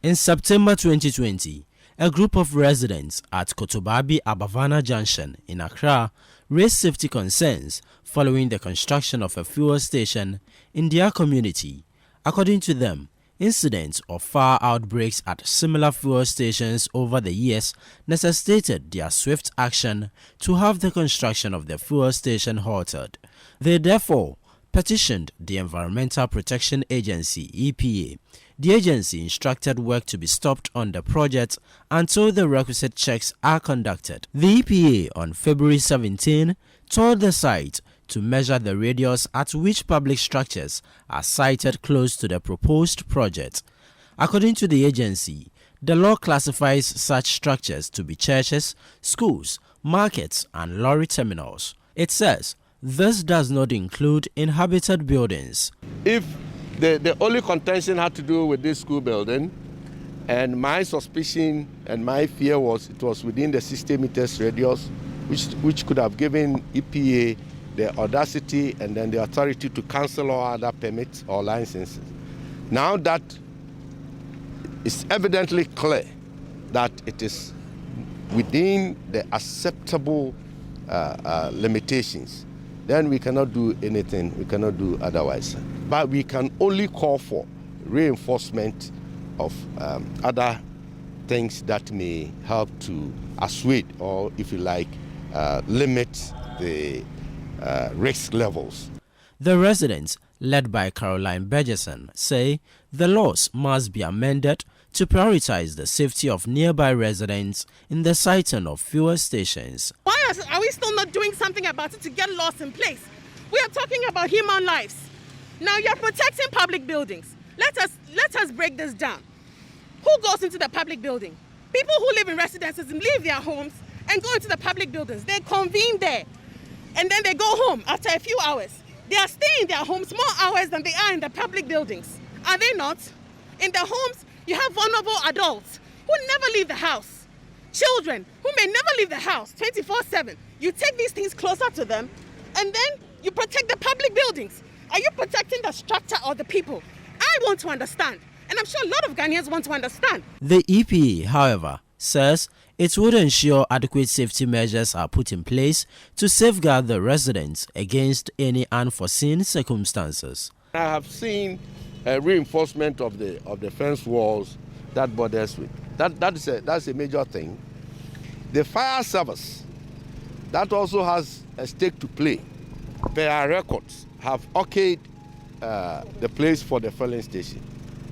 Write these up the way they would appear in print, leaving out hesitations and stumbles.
In September 2020, a group of residents at Kotobabi Abavana Junction in Accra raised safety concerns following the construction of a fuel station in their community. According to them, incidents of fire outbreaks at similar fuel stations over the years necessitated their swift action to have the construction of the fuel station halted. They therefore petitioned the Environmental Protection Agency (EPA). The agency instructed work to be stopped on the project until the requisite checks are conducted. The EPA on February 17 toured the site to measure the radius at which public structures are sited close to the proposed project. According to the agency, the law classifies such structures to be churches, schools, markets, and lorry terminals. It says this does not include inhabited buildings. If the only contention had to do with this school building, and my suspicion and my fear was it was within the 60 meters radius, which could have given EPA the audacity and then the authority to cancel all other permits or licenses. Now that it's evidently clear that it is within the acceptable limitations, then we cannot do anything, we cannot do otherwise. But we can only call for reinforcement of other things that may help to assuage or, if you like, limit the risk levels. The residents, led by Caroline Bergerson, say the laws must be amended to prioritize the safety of nearby residents in the siting of fuel stations. Why are we still not doing something about it to get laws in place? We are talking about human lives. Now you're protecting public buildings. Let us break this down. Who goes into the public building? People who live in residences and leave their homes and go into the public buildings. They convene there and then they go home after a few hours. They are staying in their homes more hours than they are in the public buildings. Are they not? In the homes, you have vulnerable adults who never leave the house. Children who may never leave the house 24/7. You take these things closer to them and then you protect the public buildings. Are you protecting the structure or the people? I want to understand, and I'm sure a lot of Ghanaians want to understand. The EPA, however, says it would ensure adequate safety measures are put in place to safeguard the residents against any unforeseen circumstances. I have seen a reinforcement of the fence walls that borders with. That's a major thing. The fire service, that also has a stake to play. Per our records, have okayed the place for the filling station.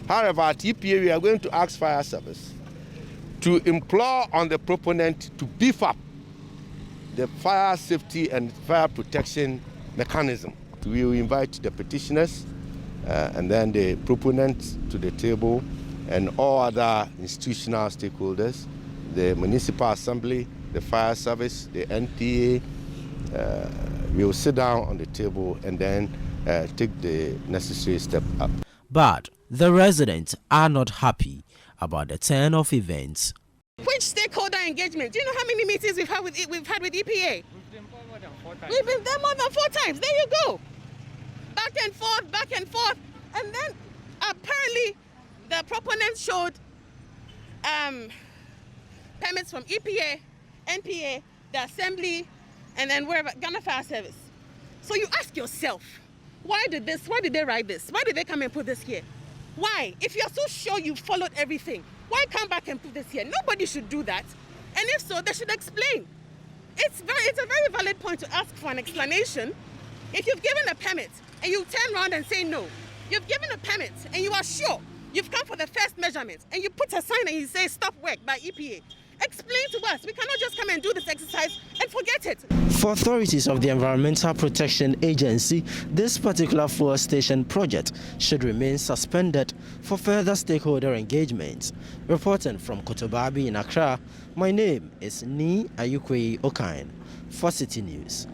However, at EPA, we are going to ask fire service to implore on the proponent to beef up the fire safety and fire protection mechanism. We will invite the petitioners and then the proponents to the table and all other institutional stakeholders, the municipal assembly, the fire service, the NPA. We will sit down on the table and then take the necessary step up. But the residents are not happy about the turn of events. Which stakeholder engagement? Do you know how many meetings we've had with EPA? We've been more than 4 times. We've been there more than 4 times. There you go. Back and forth. And then apparently the proponents showed permits from EPA, NPA, the assembly, and then wherever, Ghana Fire Service. So you ask yourself, why did they write this? Why did they come and put this here? Why? If you're so sure you followed everything, why come back and put this here? Nobody should do that. And if so, they should explain. It's a very valid point to ask for an explanation. If you've given a permit and you turn around and say no, you've given a permit and you are sure you've come for the first measurement and you put a sign and you say stop work by EPA. Explain to us. We cannot just come and do this exercise and forget it. For authorities of the Environmental Protection Agency, this particular fuel station project should remain suspended for further stakeholder engagement. Reporting from Kotobabi in Accra, my name is Ni Ayukwe Okain for Citi News.